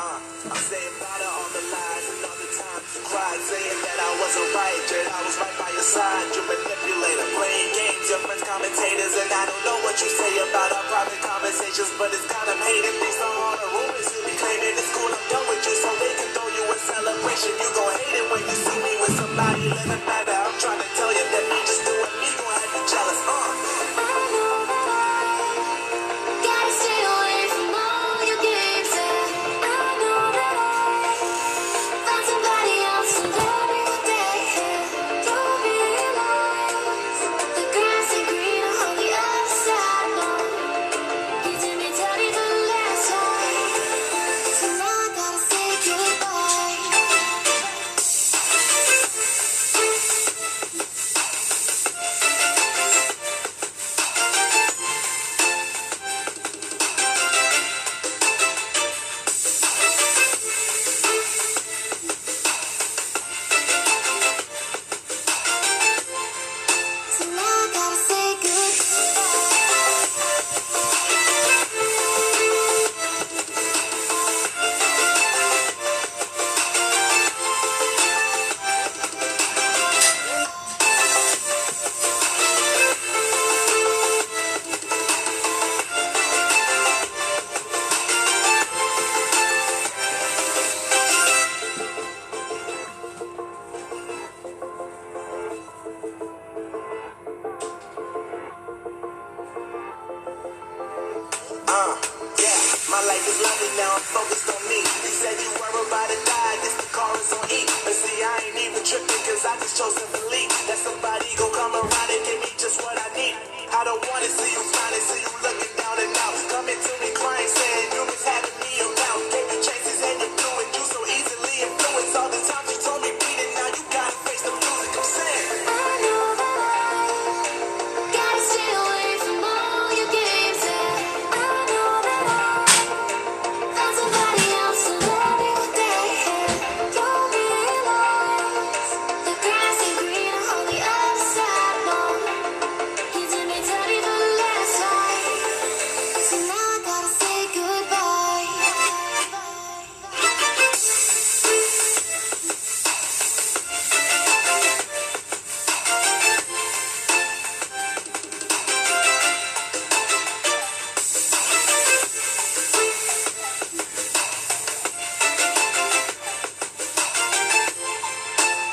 I'm saying about her on the lies and all the times you cried, saying that I wasn't right, that I was right by your side. You manipulator, playing games, your friends commentators, and I don't know what you say about our private conversations, but it's kind of hated. These are all the rumors you be claiming. It's cool, I'm done with you, so they can throw you a celebration. You gon' hate it when you see me with somebody living better. I'm trying to tell you that me just doing me gon' have you jealous. My life is lovely now, I'm focused on me. You said you were about to die, this the car is on E. But see, I ain't even tripping, cause I just chose to believe that somebody gon' come around and give me just what I need. I don't wanna see you smiling, see you looking down and out. Coming to me crying, saying you miss having me around. Gave you chances and you blew it, you so easily influenced. All the times you told me beat it, now you gotta face the music. I'm saying I know that I gotta stay away from all your games. I know that I found somebody else to love you today. Don't realize the grass ain't greener on the other side. No, you did me dirty the last time, so now I gotta say goodbye.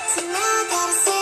So now I gotta say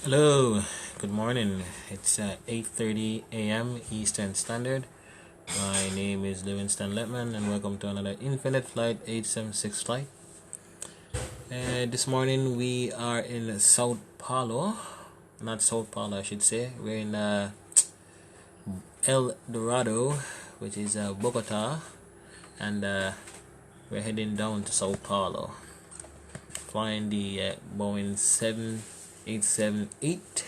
Hello, good morning. It's 8:30 a.m. Eastern Standard. My name is Livingston Letman, and welcome to another Infinite Flight 876 flight. This morning we are in South Paulo, not South Paulo, I should say. We're in El Dorado, which is Bogota, and we're heading down to Sao Paulo, flying the Boeing 787-8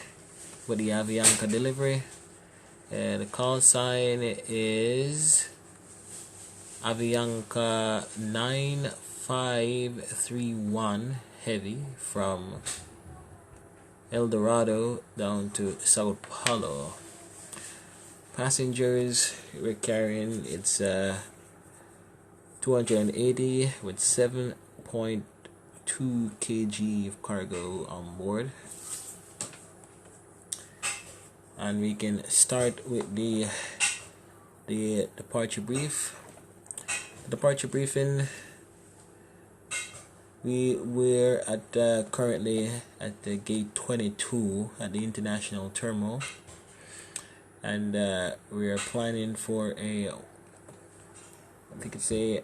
with the Avianca delivery. The call sign is AVA9531 Heavy from El Dorado down to Sao Paulo. Passengers we're carrying, it's 280 with 7.2 kg of cargo on board. And we can start with the departure brief. Departure briefing. We're at currently at the gate 22 at the international terminal, and we are planning for I think it's a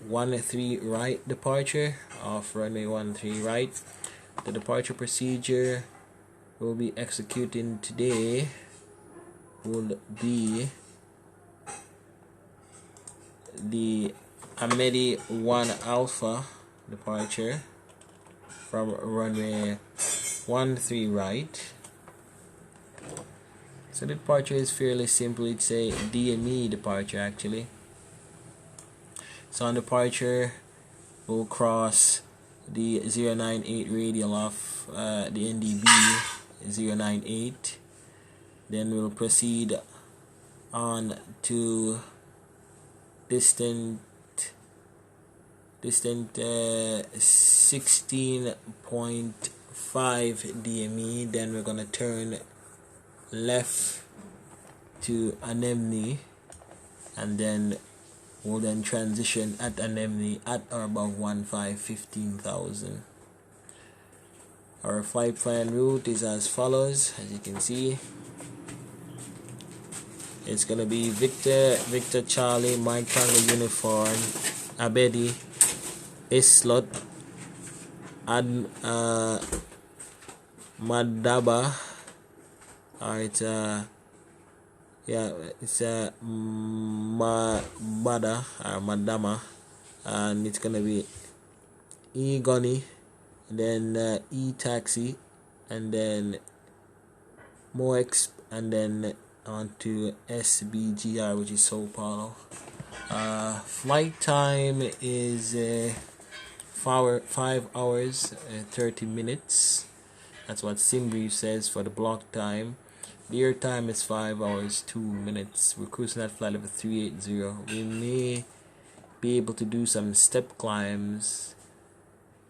13 right departure of runway 13 right. The departure procedure we'll be executing today will be the Amedi 1 Alpha departure from runway 13 right. So the departure is fairly simple. It's a DME departure actually. So on departure we'll cross the 098 radial of the NDB 098. Then we'll proceed on to distant 16.5 DME. Then we're gonna turn left to Anemone, and then we'll then transition at Anemone at or above 15,000. Our flight plan route is as follows. As you can see, it's gonna be Victor Charlie Mike Tango Uniform Abedi Islot Madaba. Alright, it's Mada or Madama, and it's gonna be E Gunny, then E Taxi, and then Moex, and then on to SBGR, which is Sao Paulo. Flight time is 5 hours 30 minutes. That's what SimBrief says for the block time. The air time is 5 hours 2 minutes. We're cruising at flight level 380. We may be able to do some step climbs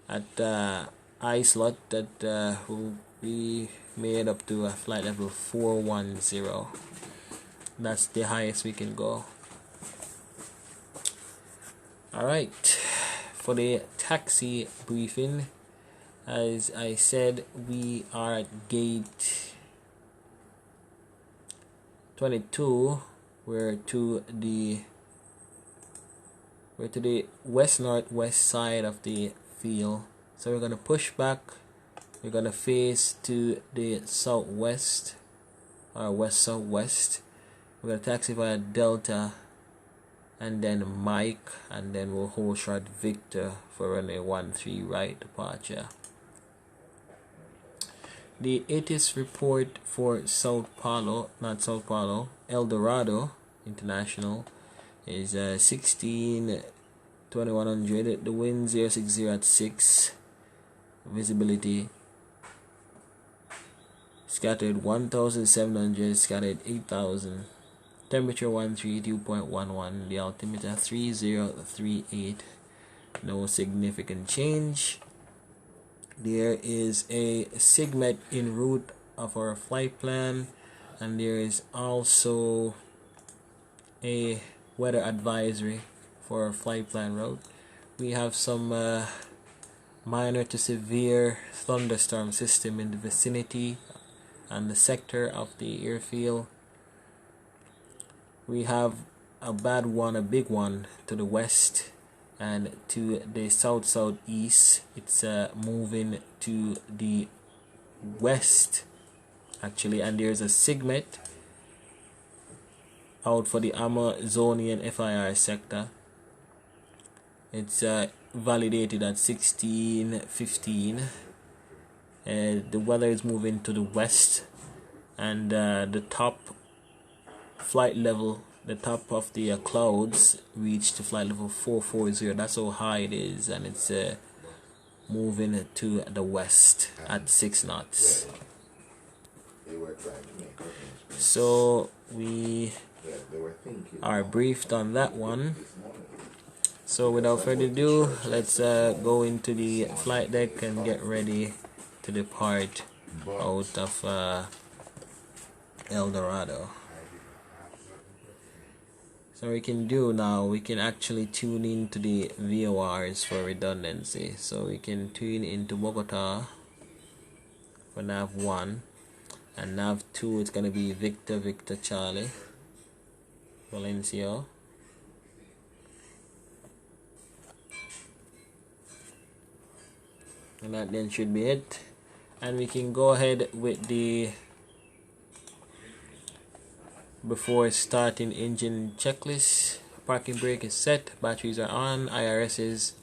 at iSlot that will be made up to a flight level 410. That's the highest we can go. Alright, for the taxi briefing, as I said, we are at gate 22. We're to the west northwest side of the field, so we're gonna push back. We're gonna face to the southwest or west southwest. We're gonna taxi via Delta and then Mike, and then we'll hold short Victor for runway 13 right departure. The ATIS report for El Dorado International is 16/2100. The wind 060 at 6. Visibility scattered 1,700, scattered 8,000. Temperature 132.11. The altimeter 3038. No significant change. There is a segment en route of our flight plan, and there is also a weather advisory for our flight plan route. We have some minor to severe thunderstorm system in the vicinity and the sector of the airfield. We have a bad one, a big one to the west, and to the southeast. It's moving to the west actually, and there's a segment out for the Amazonian FIR sector. It's validated at 16:15. The weather is moving to the west, and the top flight level, the top of the clouds reached to flight level 440. That's how high it is, and it's moving to the west at 6 knots. So we are briefed on that one. So without further ado, let's go into the flight deck and get ready to depart out of El Dorado. So we can do now, we can actually tune into the VORs for redundancy. So we can tune into Bogota for nav 1, and nav 2 it's gonna be Victor Charlie Valencia. And that then should be it. And we can go ahead with the before starting engine checklist. Parking brake is set, batteries are on, IRS is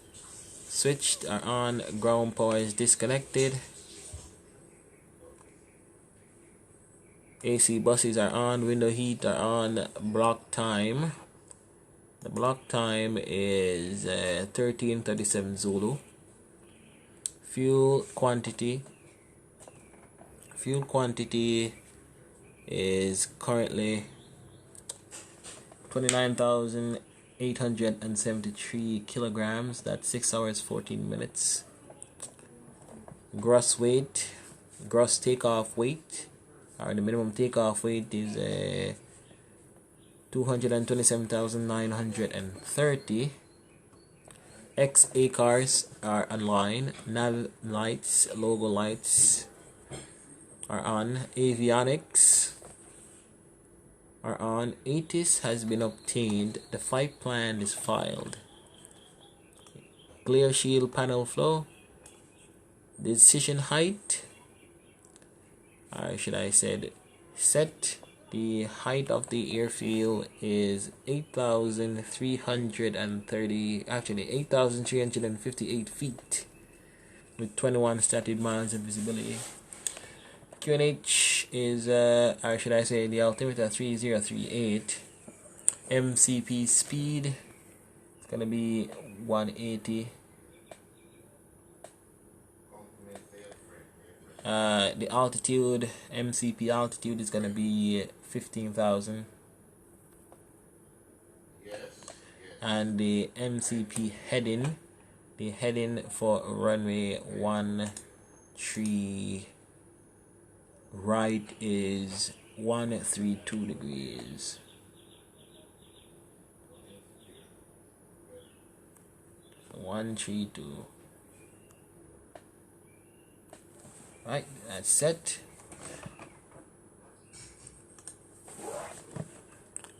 switched, are on, ground power is disconnected, AC buses are on, window heat are on, block time. The block time is 13:37 Zulu. Fuel quantity is currently 29,873 kilograms. That's 6 hours 14 minutes. Gross takeoff weight, or the minimum takeoff weight is 227,930. XA cars are online. Nav lights, logo lights are on. Avionics are on. ATIS has been obtained. The flight plan is filed. Clear shield panel flow. Decision height, or should I said set. The height of the airfield is 8,358 feet with 21 stated miles of visibility. QNH is, or should I say, the altimeter 3038. MCP speed is going to be 180. The altitude, MCP altitude is going to be 15,000. And the MCP heading, the heading for runway 13 right is 132 degrees. So 132. Right, that's set.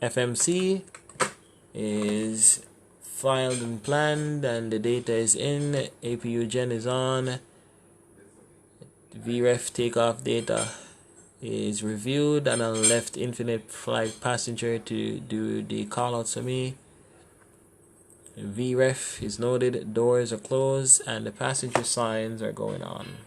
FMC is filed and planned, and the data is in. APU gen is on. VREF takeoff data is reviewed, and I left Infinite Flight passenger to do the callouts for me. VREF is noted, doors are closed, and the passenger signs are going on.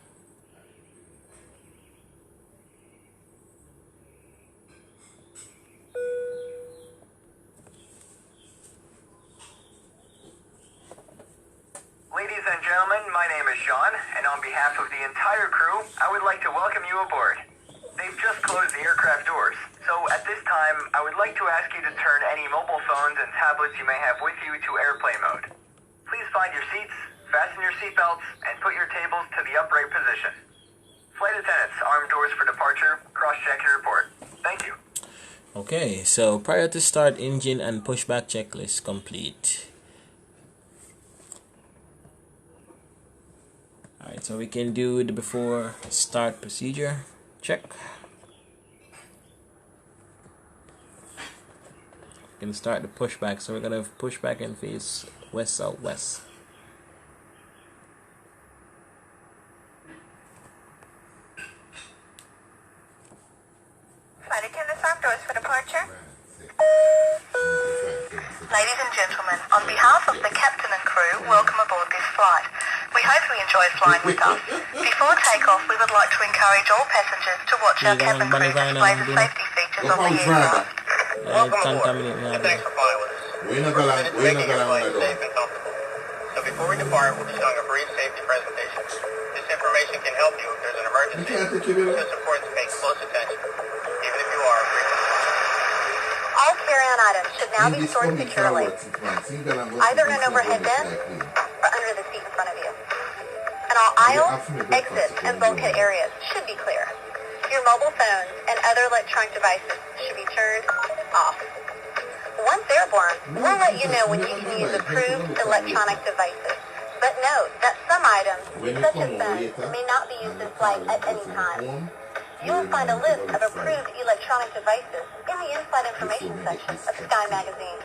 Ladies and gentlemen, my name is Sean, and on behalf of the entire crew, I would like to welcome you aboard. They've just closed the aircraft doors, so at this time, I would like to ask you to turn any mobile phones and tablets you may have with you to airplane mode. Please find your seats, fasten your seatbelts, and put your tables to the upright position. Flight attendants, arm doors for departure, cross-check your report. Thank you. Okay, so prior to start, engine and pushback checklist complete. Alright, so we can do the before start procedure check. We can start the pushback, so we're gonna push back and face west southwest. Flight attendants, arm doors for departure. Ladies and gentlemen, on behalf of the captain and crew, welcome aboard this flight. We hope you enjoy flying with us. Before takeoff, we would like to encourage all passengers to watch our cabin crew display the safety features of the aircraft. Welcome aboard, and thanks for flying with us. We're making your flight safe and comfortable. So before we depart, we'll be showing a brief safety presentation. This information can help you if there's an emergency, so it's important to pay close attention, even if you are a frequent flyer. All carry-on items should now be stored securely, either in an overhead bin or under the seat in front of you. And all aisles, exits, and bulkhead areas should be clear. Your mobile phones and other electronic devices should be turned off. Once airborne, we'll let you know when you can use approved electronic devices. But note that some items, such as phones, may not be used in flight at any time. You will find a list of approved electronic devices in the in-flight information section of Sky Magazine.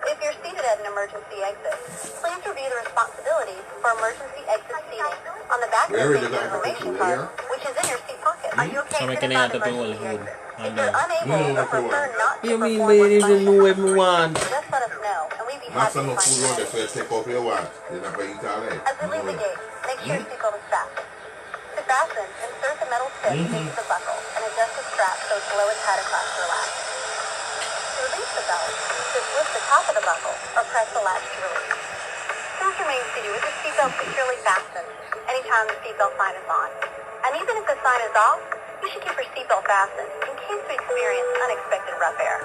If you're seated at an emergency exit, please review the responsibilities for emergency exit seating on the back of the safety information card, which is in your seat pocket. Are you okay Somebody sitting can on have the to do emergency all exit? I If you're know. unable or prefer not to You mean perform they what's didn't know functional, everyone? just let us know, and we'd be Master happy to no find food you on there, out. so you take off your watch. You're not going to eat all right. As we leave the gate, make sure your seatbelt is fastened. To fasten, insert the metal tip into the buckle and adjust the strap so it's low and tight across your lap. To release the belt, just lift the top of the buckle or press the latch to release. Please remain seated with your seatbelt securely fastened anytime the seatbelt sign is on. And even if the sign is off, you should keep your seatbelt fastened in case we experience unexpected rough air.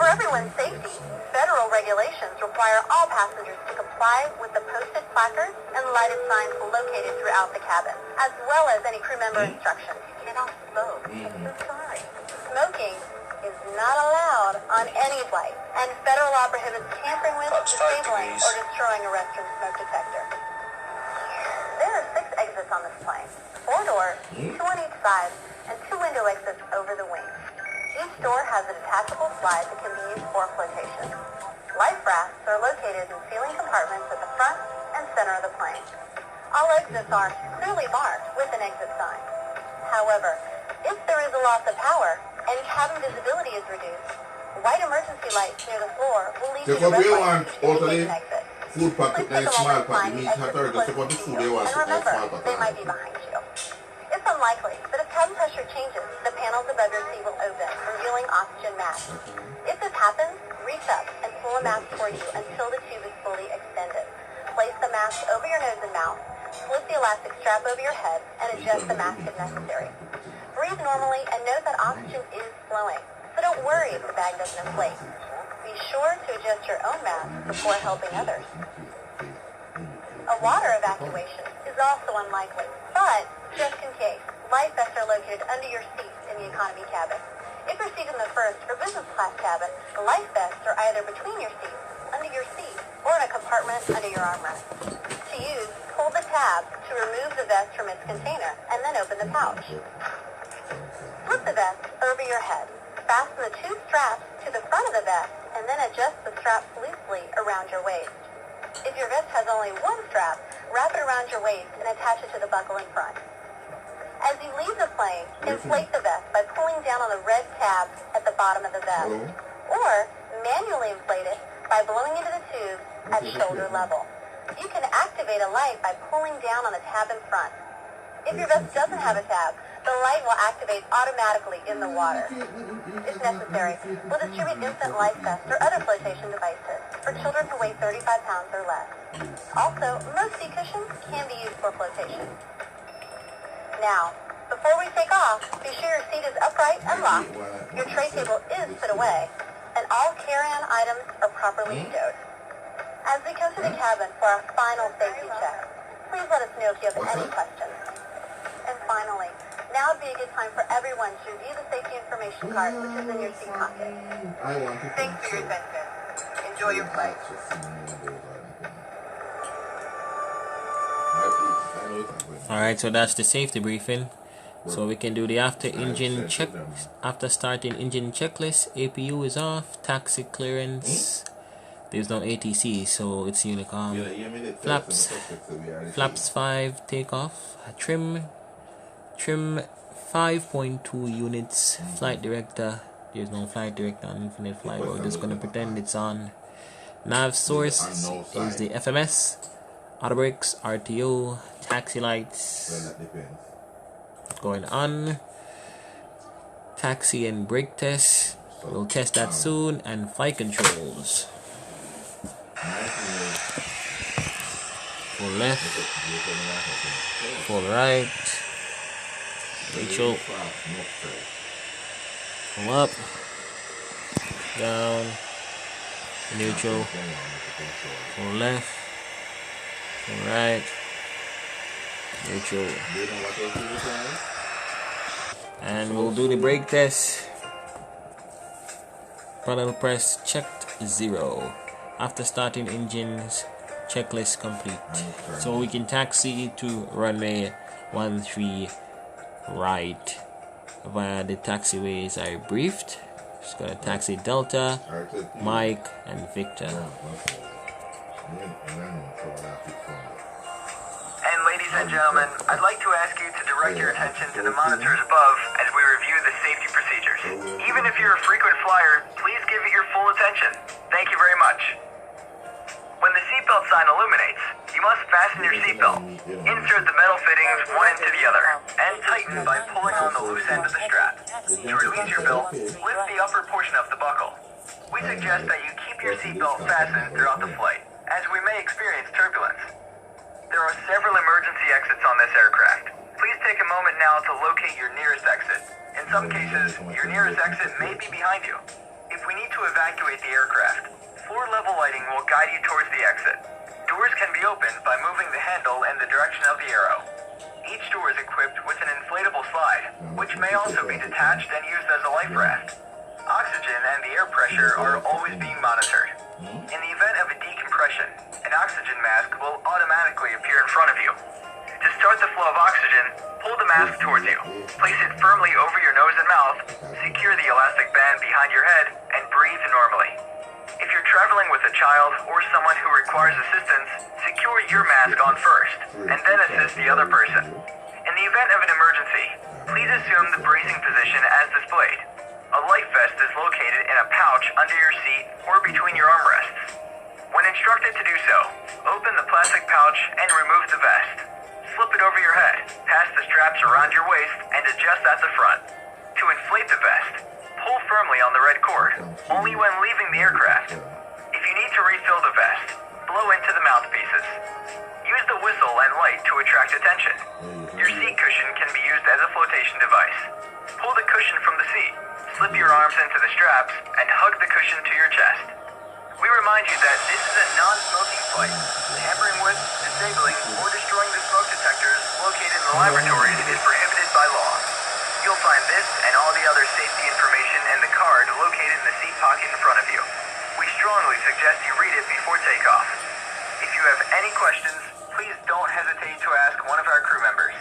For everyone's safety, federal regulations require all passengers to comply with the posted placards and lighted signs located throughout the cabin, as well as any crew member instructions. You cannot smoke. I'm so sorry. Smoking is not allowed on any flight, and federal law prohibits tampering with, disabling, or destroying a restroom smoke detector. There are 6 exits on this plane. 4 doors, 2 on each side, and 2 window exits over the wings. Each door has a detachable slide that can be used for flotation. Life rafts are located in ceiling compartments at the front and center of the plane. All exits are clearly marked with an exit sign. However, if there is a loss of power and cabin visibility is reduced, white emergency lights near the floor will lead you to red lights to indicate an exit. Food pack Please with take nice a small moment to pack. find You the need to exit have to closest support the to food you. they want And to remember, small pack. they might be behind you. It's unlikely, but if cabin pressure changes, the panels above your seat will open, revealing oxygen masks. If this happens, reach up and pull a mask toward you until the tube is fully extended. Place the mask over your nose and mouth, slip the elastic strap over your head, and adjust the mask if necessary. Breathe normally and know that oxygen is flowing, so don't worry if the bag doesn't inflate. Be sure to adjust your own mask before helping others. A water evacuation is also unlikely, but just in case, life vests are located under your seats in the economy cabin. If you're seated in the first or business class cabin, the life vests are either between your seats, under your seat, or in a compartment under your armrest. To use, pull the tab to remove the vest from its container, and then open the pouch. Flip the vest over your head. Fasten the 2 straps to the front of the vest, and then adjust the straps loosely around your waist. If your vest has only 1 strap, wrap it around your waist and attach it to the buckle in front. As you leave the plane, inflate the vest by pulling down on the red tab at the bottom of the vest, or manually inflate it by blowing into the tube at shoulder level. You can activate a light by pulling down on the tab in front. If your vest doesn't have a tab, the light will activate automatically in the water. If necessary, we'll distribute infant life vests or other flotation devices for children who weigh 35 pounds or less. Also, most seat cushions can be used for flotation. Now, before we take off, be sure your seat is upright and locked, your tray table is put away, and all carry-on items are properly stowed. As we come to the cabin for our final safety check, please let us know if you have any questions. And finally, now would be a good time for everyone to review the safety information card, which is in your seat pocket. Thanks for your attention. Enjoy your flight. Alright, so that's the safety briefing. So we can do the after starting engine checklist. APU is off, taxi clearance. There's no ATC, so it's Unicom. Flaps 5 takeoff. Trim 5.2 units. Flight director. There's no flight director on Infinite Flight. We're just gonna pretend it's on. Nav source is the FMS. Auto brakes, RTO, taxi lights going on. Taxi and brake test. We'll test that soon. And flight controls. Full left, full right. Rachel. Full up, down, neutral, full left, full right, neutral. And we'll do the brake test. Throttle press checked 0. After starting engines, checklist complete. So we can taxi to runway 13 right via the taxiways I briefed. Just got a taxi Delta, Mike, and Victor. And ladies and gentlemen, I'd like to ask you to direct your attention to the monitors above as we review the safety procedures. Even if you're a frequent flyer, please give it your full attention. Thank you very much. When the seatbelt sign illuminates, you must fasten your seatbelt. Insert the metal fittings one into the other, and tighten by pulling on the loose end of the strap. To release your belt, lift the upper portion of the buckle. We suggest that you keep your seatbelt fastened throughout the flight, as we may experience turbulence. There are several emergency exits on this aircraft. Please take a moment now to locate your nearest exit. In some cases, your nearest exit may be behind you. If we need to evacuate the aircraft, floor-level lighting will guide you towards the exit. Doors can be opened by moving the handle in the direction of the arrow. Each door is equipped with an inflatable slide, which may also be detached and used as a life raft. Oxygen and the air pressure are always being monitored. In the event of a decompression, an oxygen mask will automatically appear in front of you. To start the flow of oxygen, pull the mask towards you. Place it firmly over your nose and mouth, secure the elastic band behind your head, and breathe normally. If you're traveling with a child or someone who requires assistance, secure your mask on first, and then assist the other person. In the event of an emergency, please assume the bracing position as displayed. A life vest is located in a pouch under your seat or between your armrests. When instructed to do so, open the plastic pouch and remove the vest. Slip it over your head, pass the straps around your waist, and adjust at the front. To inflate the vest, pull firmly on the red cord, only when leaving the aircraft. If you need to refill the vest, blow into the mouthpieces. Use the whistle and light to attract attention. Your seat cushion can be used as a flotation device. Pull the cushion from the seat, slip your arms into the straps, and hug the cushion to your chest. We remind you that this is a non-smoking flight. Tampering with, disabling, or destroying the smoke detectors located in the laboratories is prohibited by law. You'll find this and all the other safety information in the card located in the seat pocket in front of you. We strongly suggest you read it before takeoff. If you have any questions, please don't hesitate to ask one of our crew members.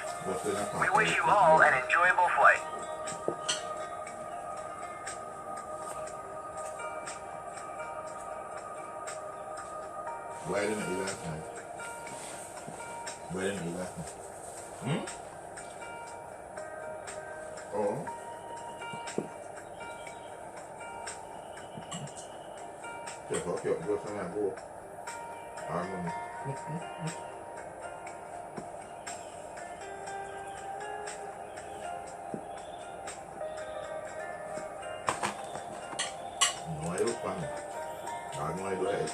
We wish you all an enjoyable flight. Why didn't you last night? Why didn't you last night? Oh. Just hook you up, go somewhere and go. No, I don't find it. I know I do it.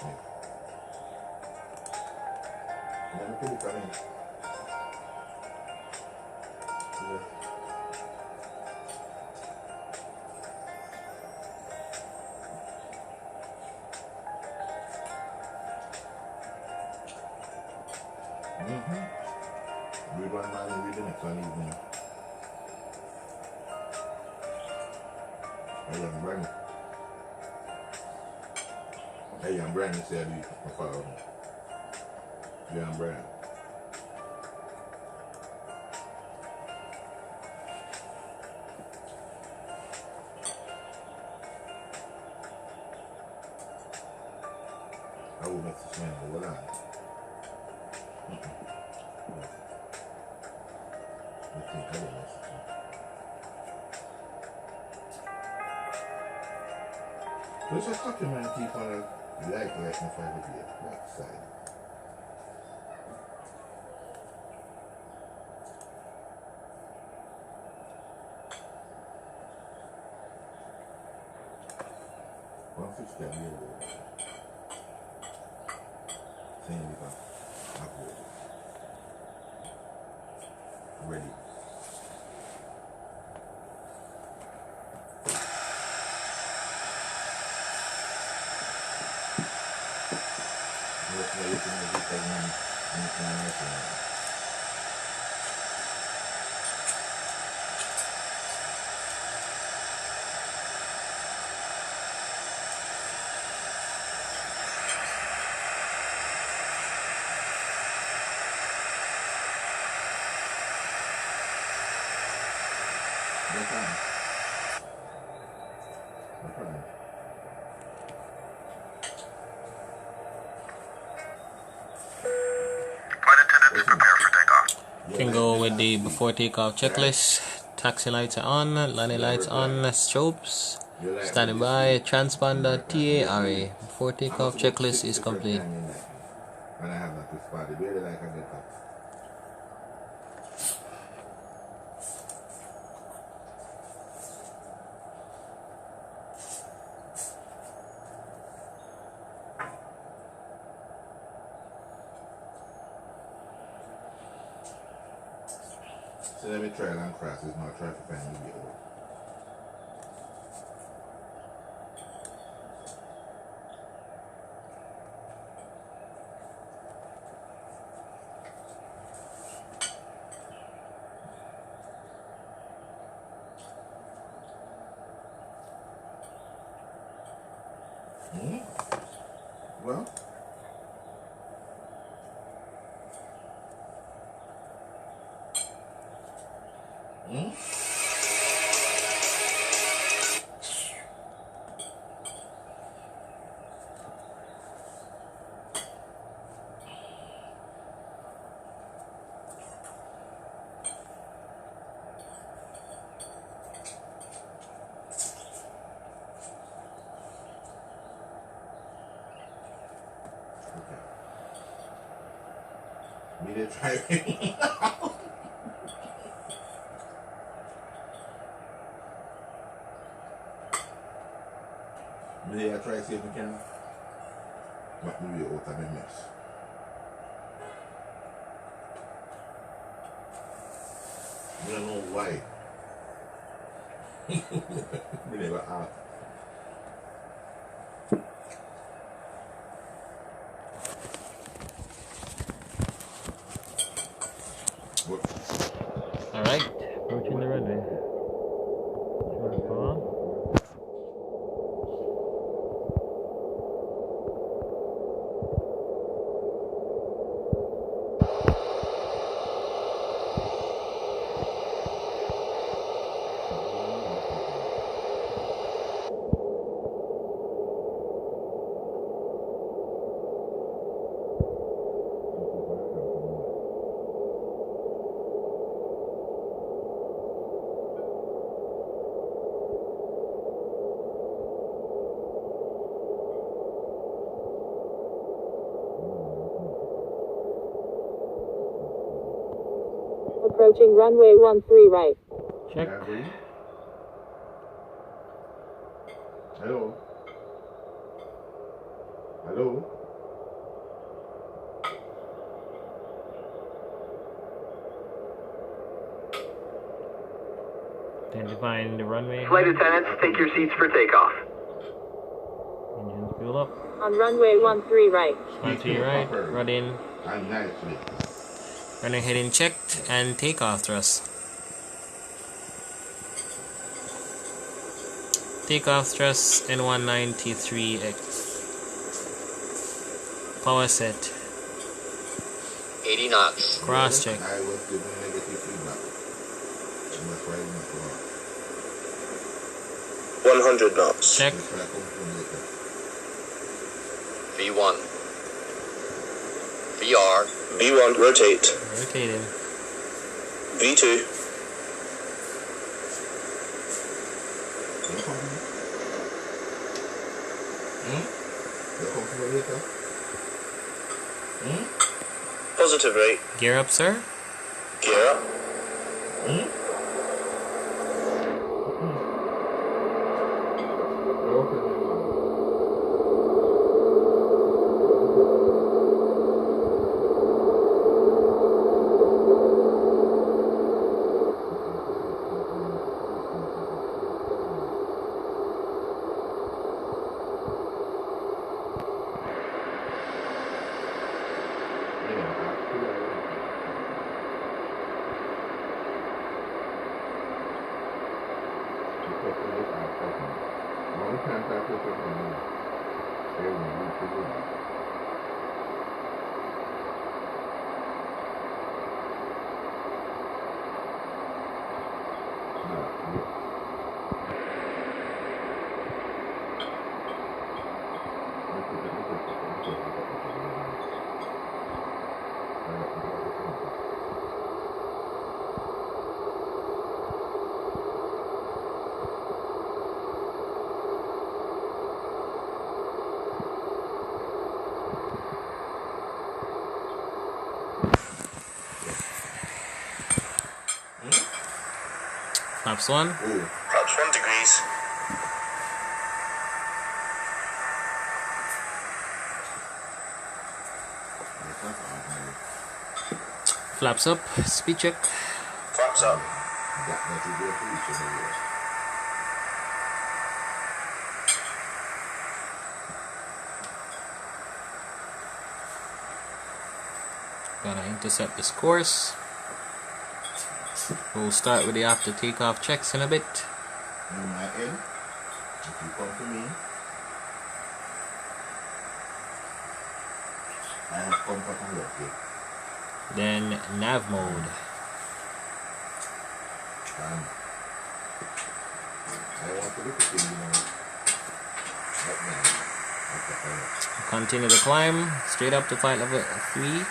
I'm pretty funny. Yeah. We run down and read the next one evening. Hey, I'm Brandon said you can follow me. Yeah, I'm Brandon. I will make this man go on. There's a couple man keep on a light in front of you, that side. One fish down here. Same with ready. No problem. prepare for takeoff. Can go with the before takeoff checklist. Taxi lights are on, landing lights on, strobes. Standing by, transponder TARA. Before takeoff checklist is complete. When I have that to spot, it really like I get that. So let me try and cross. It's not try to find me over. Well, me to try. Maybe I try to see if we can. But maybe out of a mess. I don't know why. We never asked. Alright, approaching the runway. Approaching runway 13 right. Check. Hello. Hello. Identifying the runway. Flight attendants, take your seats for takeoff. Engines fuel up. On runway 13 right. 13 right. Run in. I'm nicely. Running heading checked and takeoff thrust. Takeoff thrust N19T3X. Power set. 80 knots. Cross check. I was given negative feedback. And that's why I didn't go out. 100 knots. Check. That's why I come from later. V1. VR. V1, rotate. Rotating. V2. You come from me? You come from later? Positive rate. Gear up, sir. Gear up. Flaps 1. Oh. Flaps 1 degrees. Flaps up. Speed check. Flaps up. Gonna intercept this course. We'll start with the after takeoff checks in a bit. On my end, if you come to me, I have comfort and love you. Then nav mode. And I want to look at you, Right now. Continue to climb straight up to flight level 3.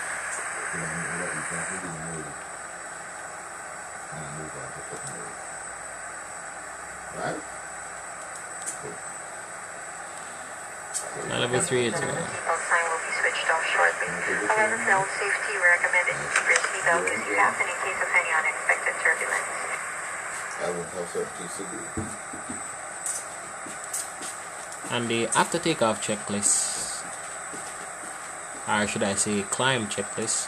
Right? Flight level 3 is Sign will be switched off shortly. However, for all safety, we recommend that you keep your seatbelt as you fasten in case of any unexpected turbulence. I won't have certain things to do. And the after takeoff checklist, or should I say climb checklist.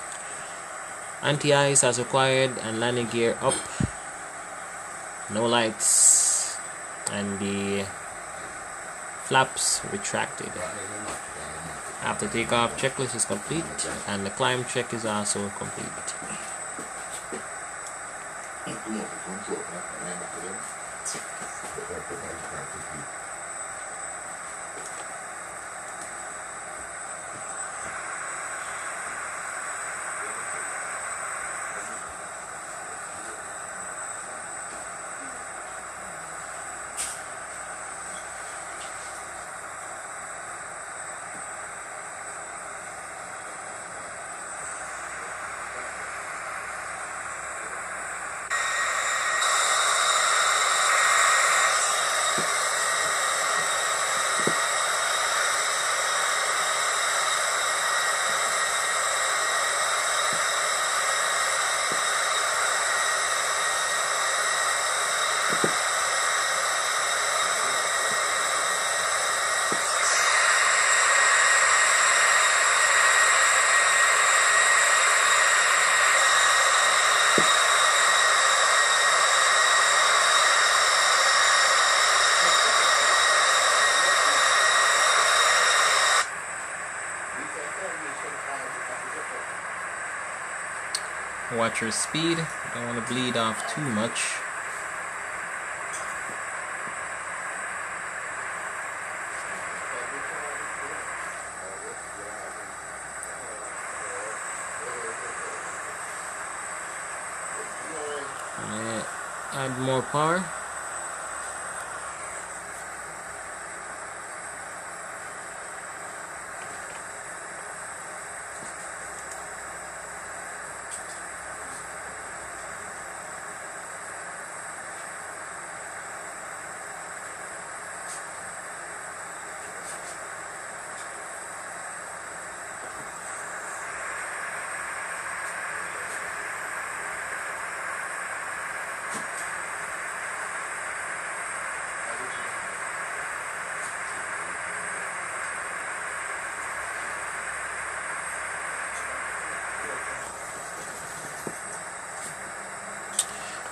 Anti-ice as required and landing gear up. No lights. And the flaps retracted. After takeoff checklist is complete and the climb check is also complete. Watch your speed, don't want to bleed off too much. Add more power.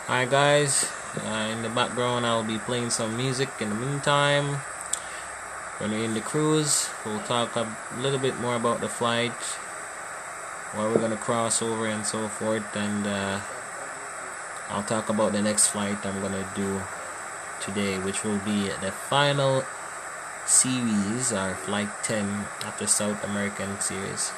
Alright guys, in the background I'll be playing some music in the meantime. When we're in the cruise, we'll talk a little bit more about the flight, where we're going to cross over and so forth, and I'll talk about the next flight I'm going to do today, which will be the final series, or Flight 10 after South American series.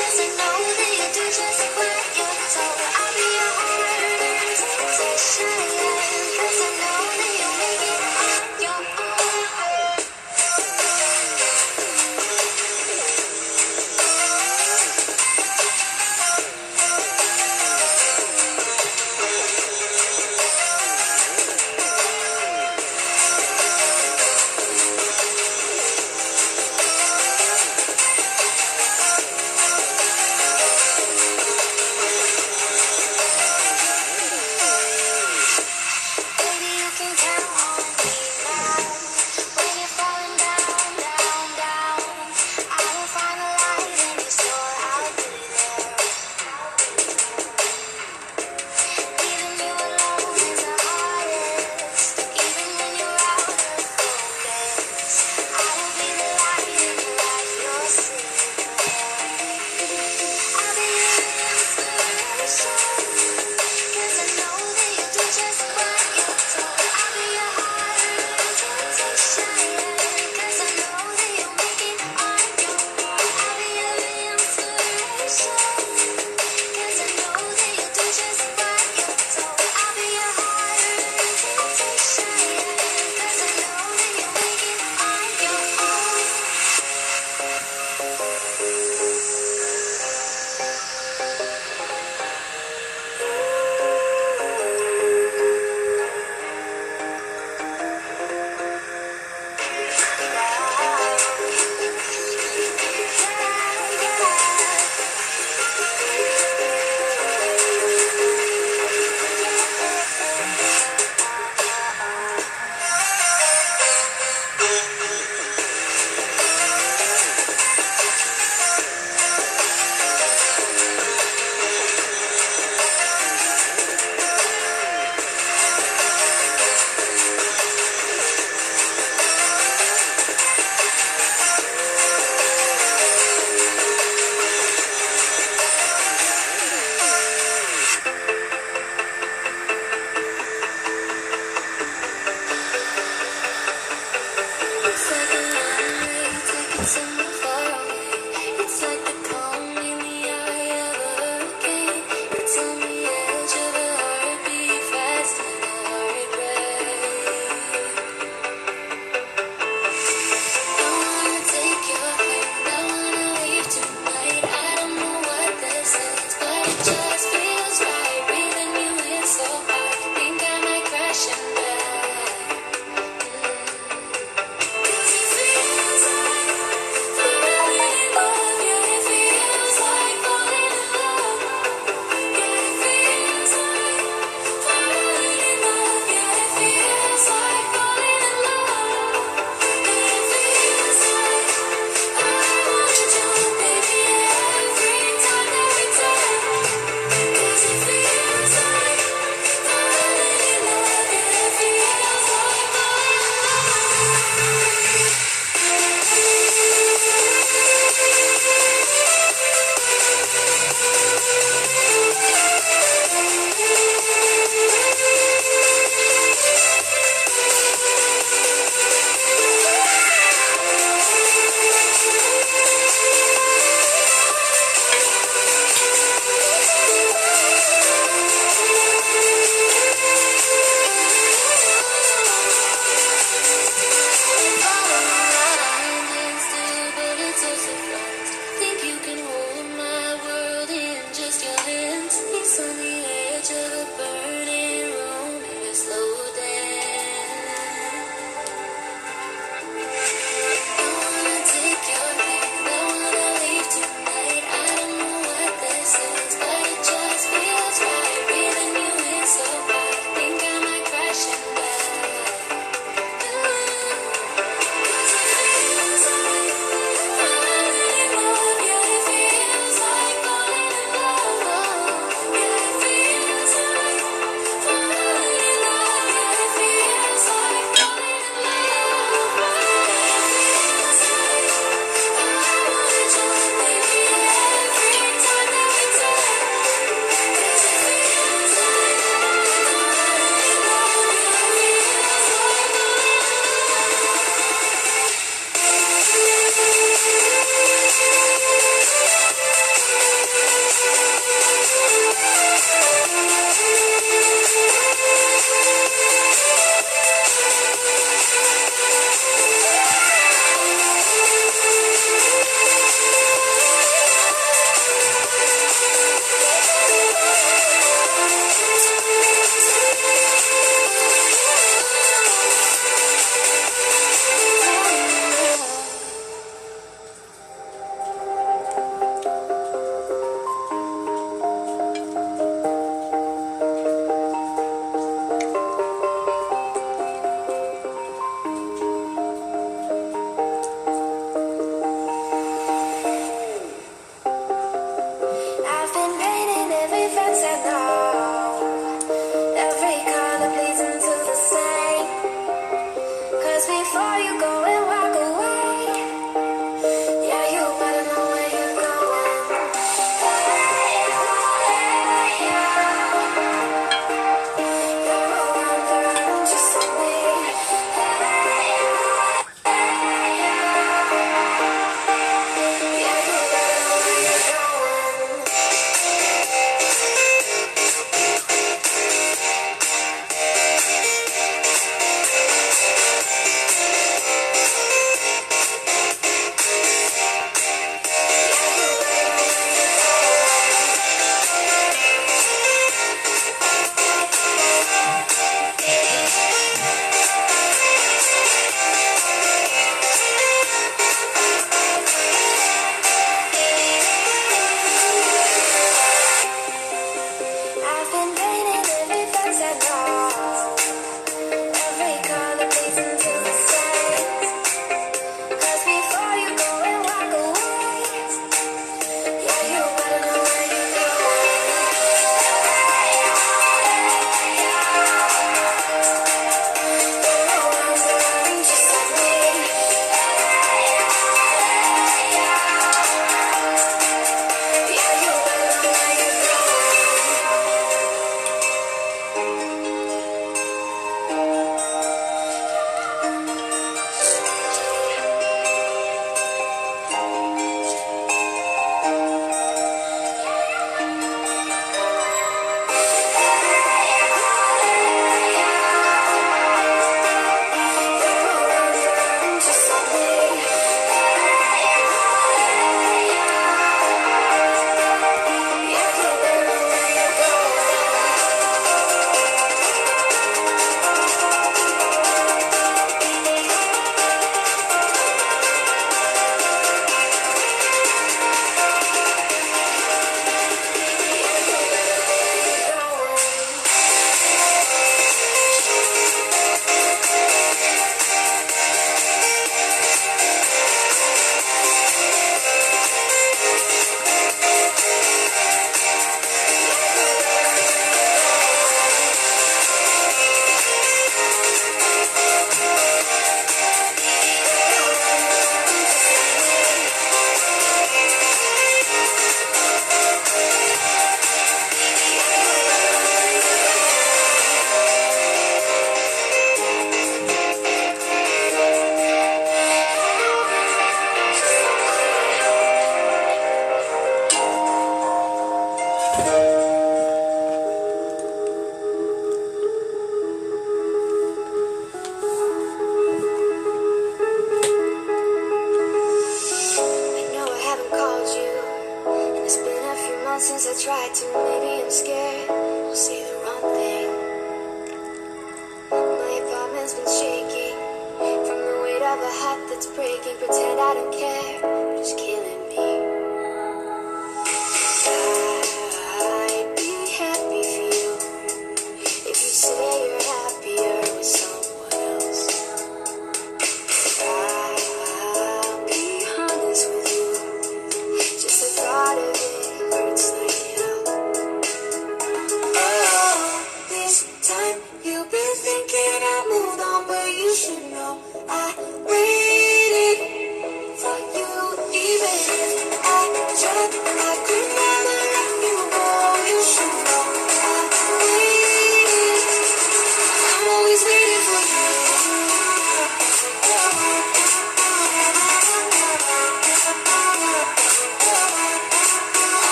Cause I know that you do just what you're told.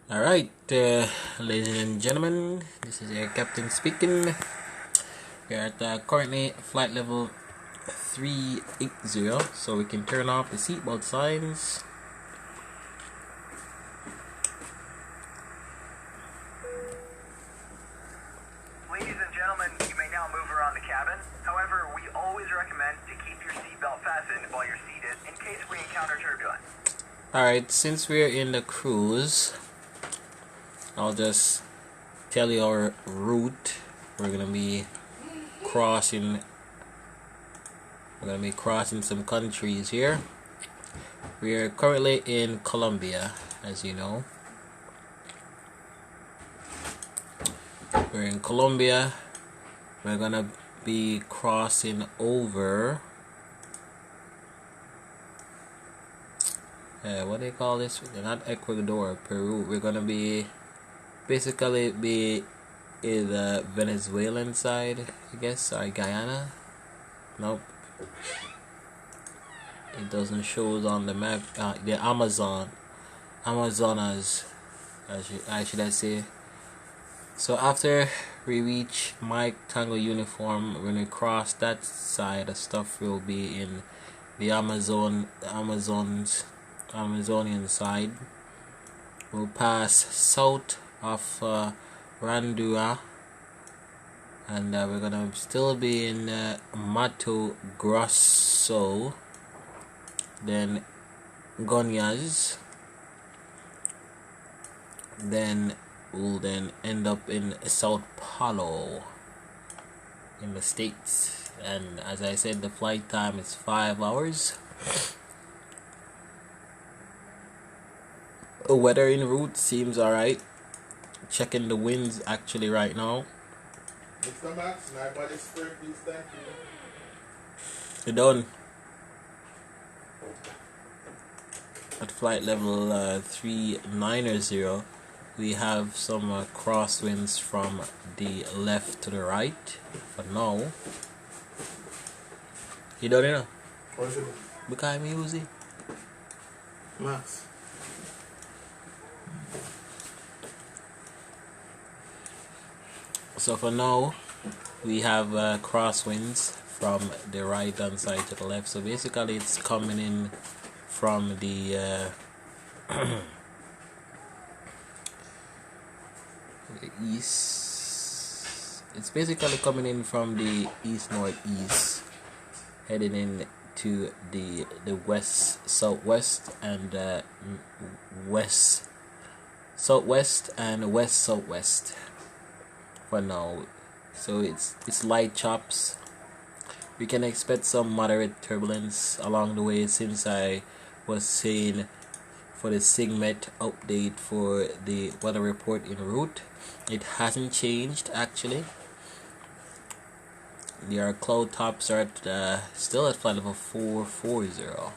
Alright, ladies and gentlemen, this is your captain speaking. We are at currently flight level 380, so we can turn off the seatbelt signs. Ladies and gentlemen, you may now move around the cabin. However, we always recommend to keep your seatbelt fastened while you're seated in case we encounter turbulence. Alright, since we're in the cruise, I'll just tell you our route. We're gonna be crossing some countries here. We are currently in Colombia, as you know. We're in Colombia. We're gonna be crossing over what do they call this? Not Ecuador, Peru. We're gonna be basically be in the Venezuelan side, I guess, or Guyana. Nope, it doesn't show on the map. The Amazonas, should I say. So after we reach Mike Tango uniform, when we cross that side, the stuff will be in the Amazonian side. We'll pass south of Randua, and we're gonna still be in Mato Grosso, then Gonias, then we'll end up in Sao Paulo in the States. And as I said, the flight time is 5 hours. The weather en route seems alright. Checking the winds actually right now. Mr. Max, my body spray, please, thank you. You're done. At flight level 390, we have some crosswinds from the left to the right for now. You done, you know? What is it? Because I'm using Max. So for now, we have crosswinds from the right hand side to the left. So basically, it's coming in from the the east. It's basically coming in from the east northeast, heading in to the west southwest and west southwest and west southwest for now. So it's light chops. We can expect some moderate turbulence along the way, since I was saying for the SIGMET update for the weather report en route, it hasn't changed actually. Our cloud tops are at, still at flight level 440,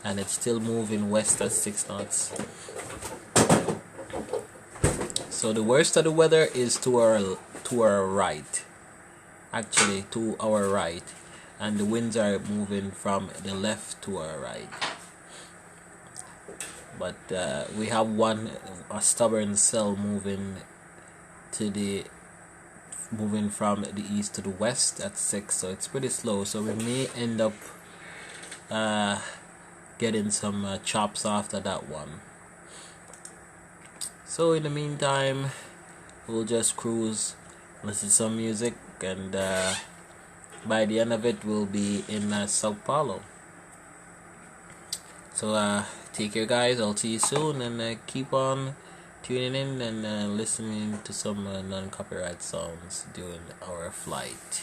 and it's still moving west at 6 knots. So the worst of the weather is to our right, actually to our right, and the winds are moving from the left to our right. But we have a stubborn cell moving from the east to the west at 6, so it's pretty slow. So we may end up getting some chops after that one. So in the meantime, we'll just cruise, listen to some music, and by the end of it, we'll be in Sao Paulo. So take care, guys. I'll see you soon, and keep on tuning in and listening to some non-copyright songs during our flight.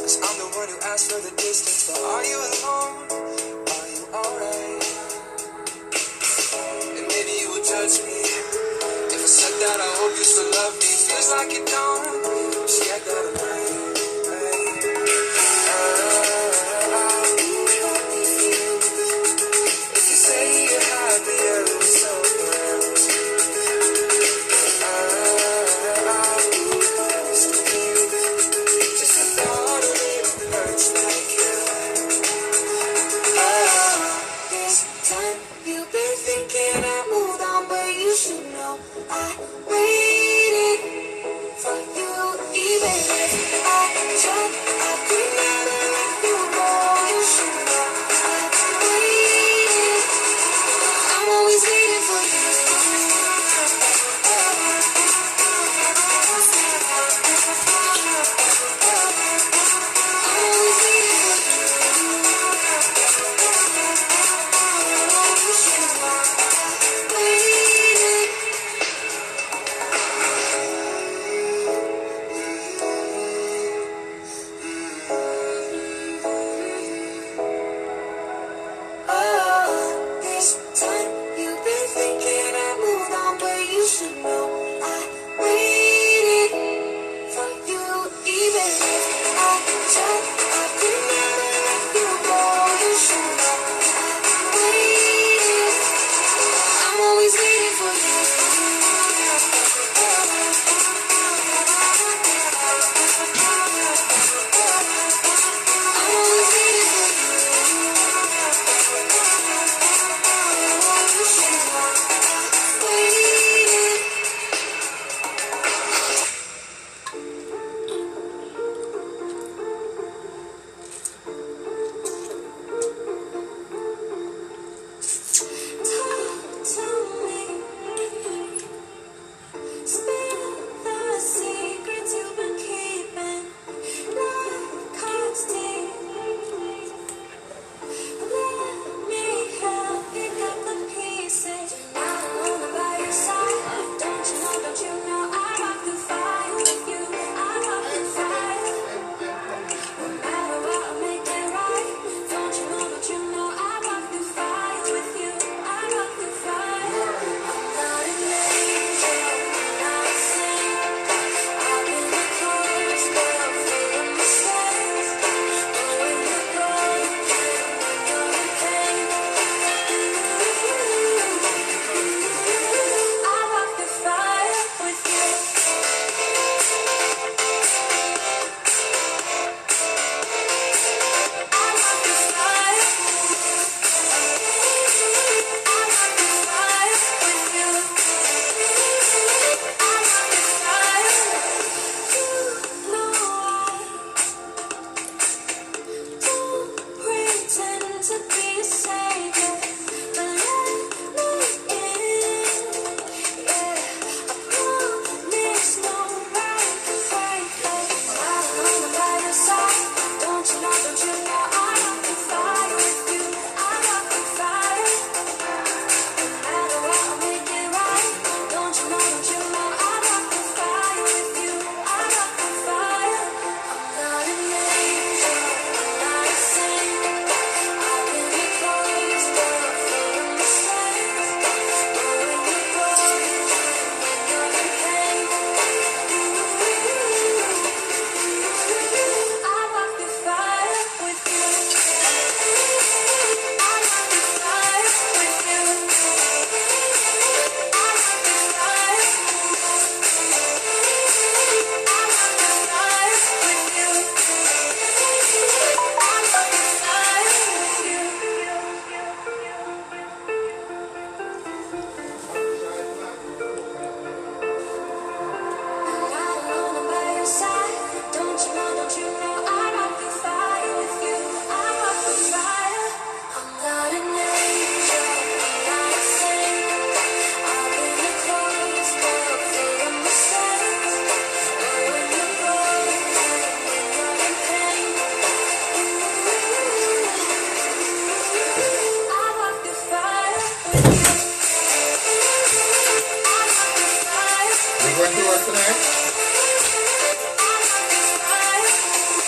Cause I'm the one who asked for the distance, but are you alone? Are you alright? And maybe you will judge me if I said that I hope you still love me. Feels like you don't. I'm scared that I might. If you say you're happier with someone else, just the thought of it hurts like hell. waited for you, even if I tried, I could never let you go. You should know I waited. I'm always waiting for you. This time you've been thinking I moved on, but you should know I waited for you, even if I tried, I could never let you go. You should know I waited. I'm always waiting for you.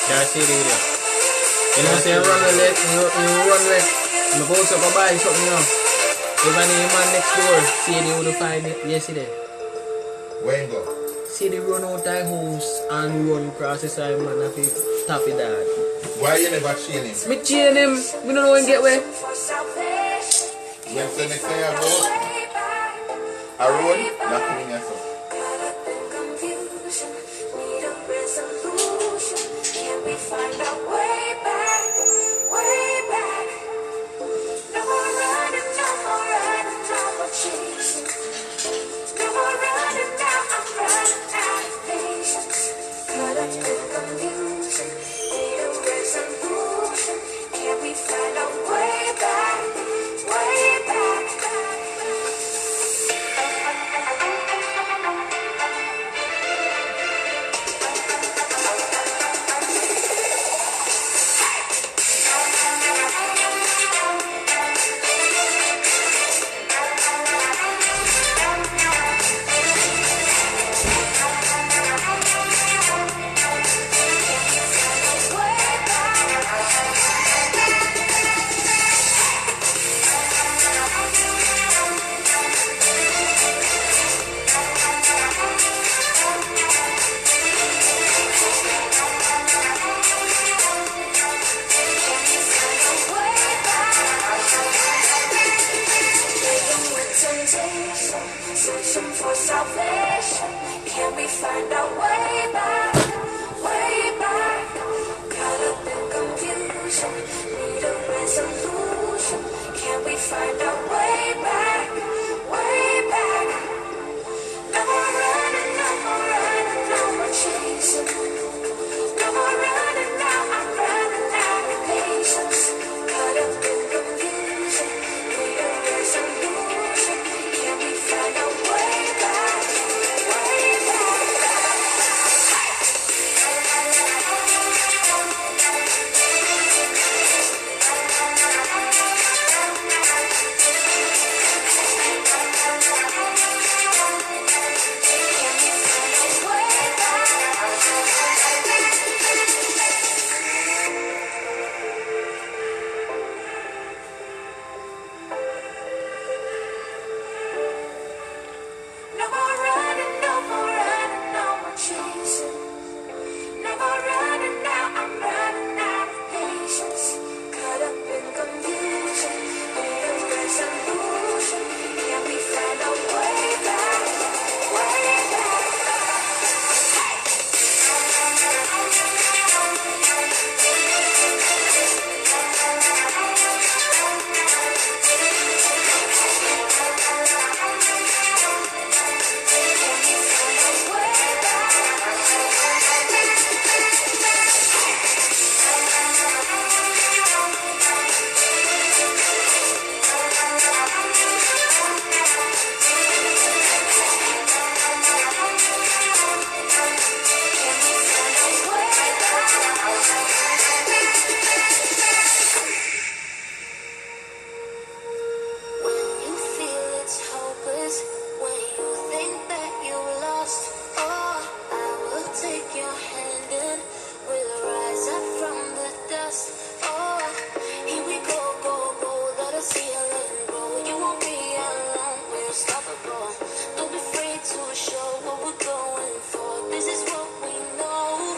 Yeah, I see the video. You know, say run away, you run away. I'm about to buy something now. If I need man next door, see the would find it yesterday. Where you go? See the run out the house and run across the side, man, if he tap it down. Why you never chain him? Me chain him, we don't know when get where. When say next time you go, a road, lock him in yourself. Find our way back, way back. No more running, no more running, no more chasing. No more running. searching for salvation. Can we find our way back? Way back. Caught up in confusion. Need a resolution. Can we find our way back? Way back. No more running, no more running, no more chasing. No more running now, I'm running out of patience. Caught up in confusion. Need a resolution. Can we find our way back? Way back. No more running, no more running, no more chasing. No more running now, I'm running out of patience. Caught up in confusion, need a resolution. Can we find our way back? Way back. When you feel it's hopeless, when you think that you're lost, oh, I will take your hand and we'll rise up from the dust. Oh, here we go, go, go, let us heal and grow. You won't be alone, we're unstoppable. Don't be afraid to show what we're going for. This is what we know.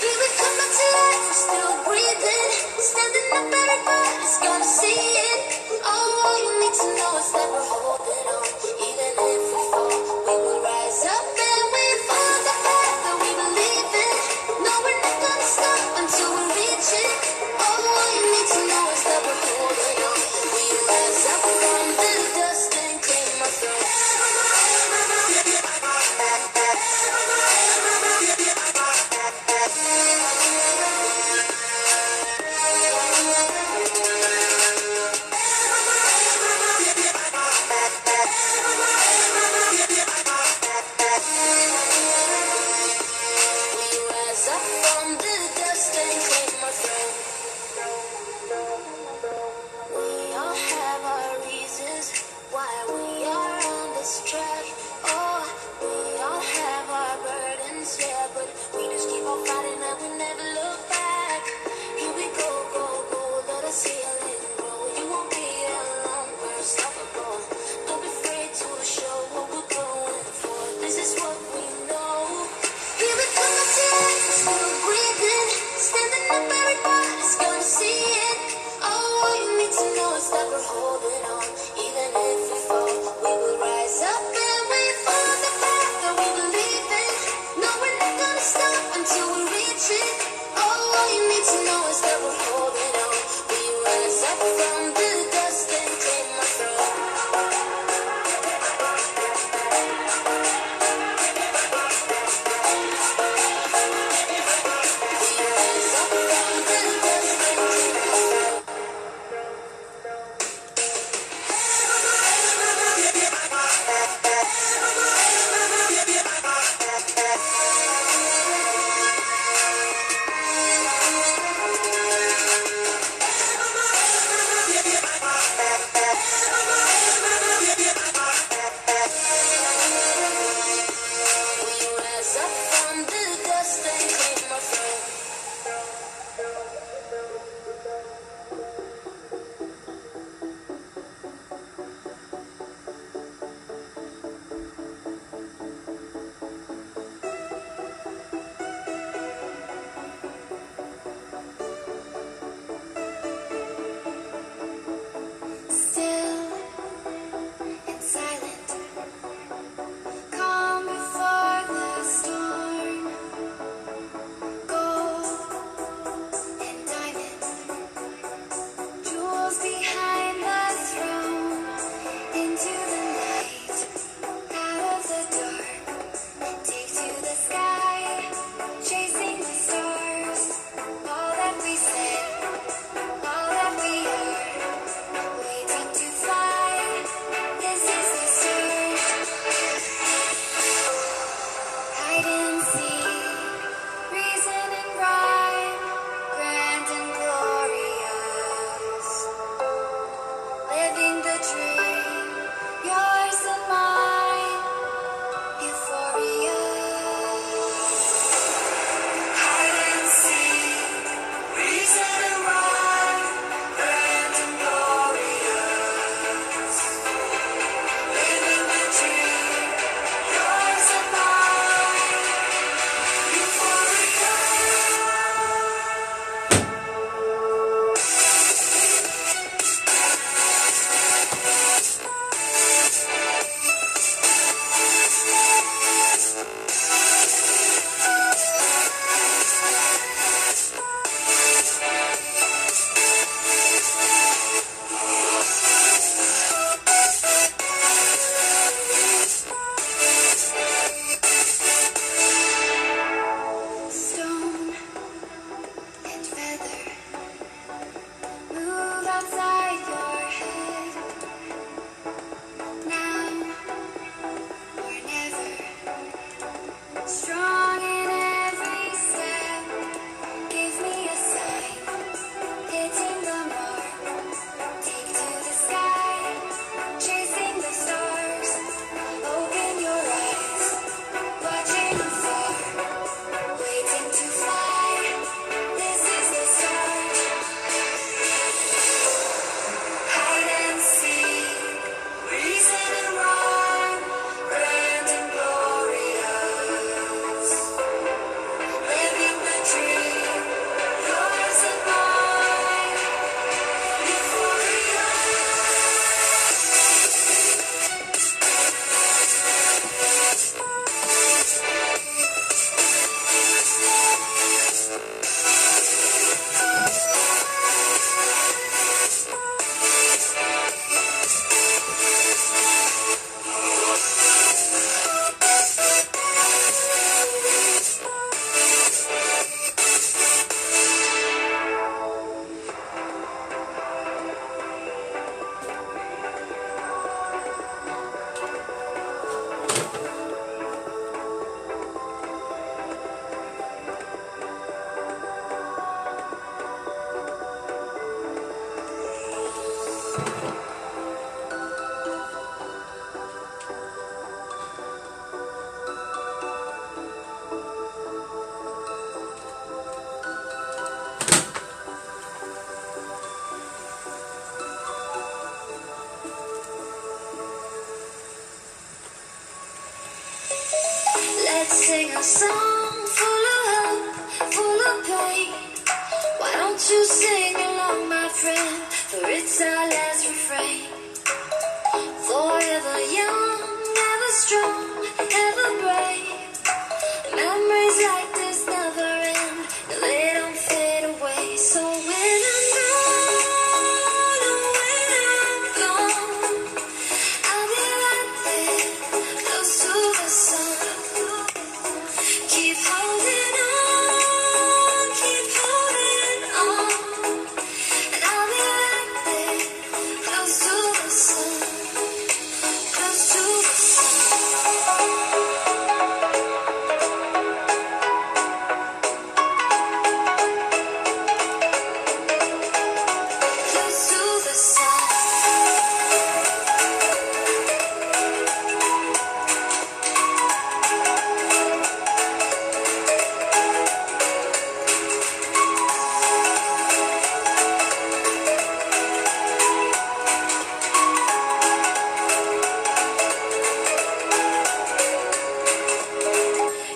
Here we come back to life, we're still breathing. Standing up, everybody's gonna see it. All you need to know is that we're holding on. Even if we fall, we will rise up and we follow the path that we believe in. No, we're not gonna stop until we reach it. All you need to know is that we're holding on. We rise up from the dust and claim our throne. We rise up from the dust and claim our throne. We all have our reasons why we are on this track. Oh, we all have our burdens, yeah, but we just keep on fighting and we never look back. Here we go, go, go, let us heal and grow. You won't be alone, we're unstoppable. Don't be afraid to show what we're going for. This is what we know. Here we come back to life, we're still breathing. Standing up, everybody's gonna see it. All you need to know is that we're holding on. Even if we fall, we will rise up and we follow the path that we believe in. No, we're not gonna stop until we reach it. All you need to know is that we're holding on. We rise up from the dust and claim our throne. We rise up from the dust and claim our throne. inside your head. Now or never. Strong in every step. Give me a sign. Hitting the mark. Take to the sky. Chasing the stars. Open your eyes. Watching afar. Waiting to fly. This is the start. Hide and seek. Reason and wrong. Grand and glorious. Living the dream. Yours and mine. Euphoria. Let's sing a song full of hope, full of pain. Why don't you sing along, my friend? For it's our last refrain. Forever young, ever strong, ever brave. Memories like this never end. No, they don't fade away. So when I'm gone, oh, when I'm gone, I'll be right there, close to the sun. Keep holding on, and I'll be right there, close to the sun, close to the sun. Close to the sun.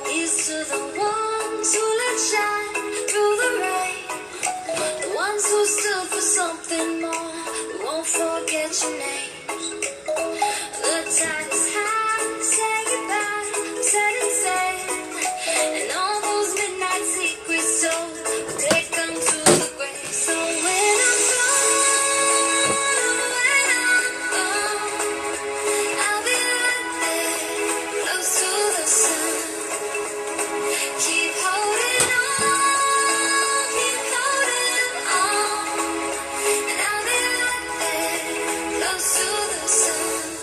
Here's to the ones who let shine through the rain. The ones who stood for something more. We won't forget your names. The tide is high, say goodbye, I'm setting sail. And all those midnight secrets told, we'll take them to the grave. So when I'm gone, oh, when I'm gone, I'll be right there, close to the sun. Keep holding on, and I'll be right there, close to the sun.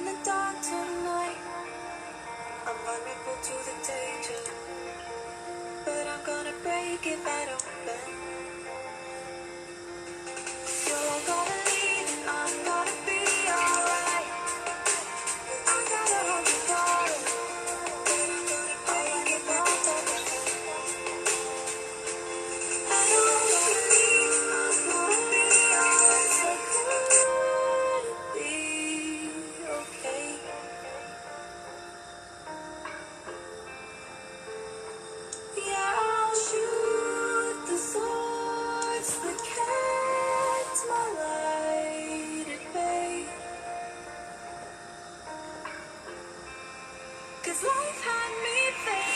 in the dark tonight. I'm vulnerable to the danger, but I'm gonna break if I don't bend. You're gonna leave and I'm gonna be alright. I gotta hold you down. I wanna get back up. I don't wanna leave, I'm gonna be alright. So could it be okay? Yeah, I'll shoot the swords that kept my light at bay. 'Cause life had me fading.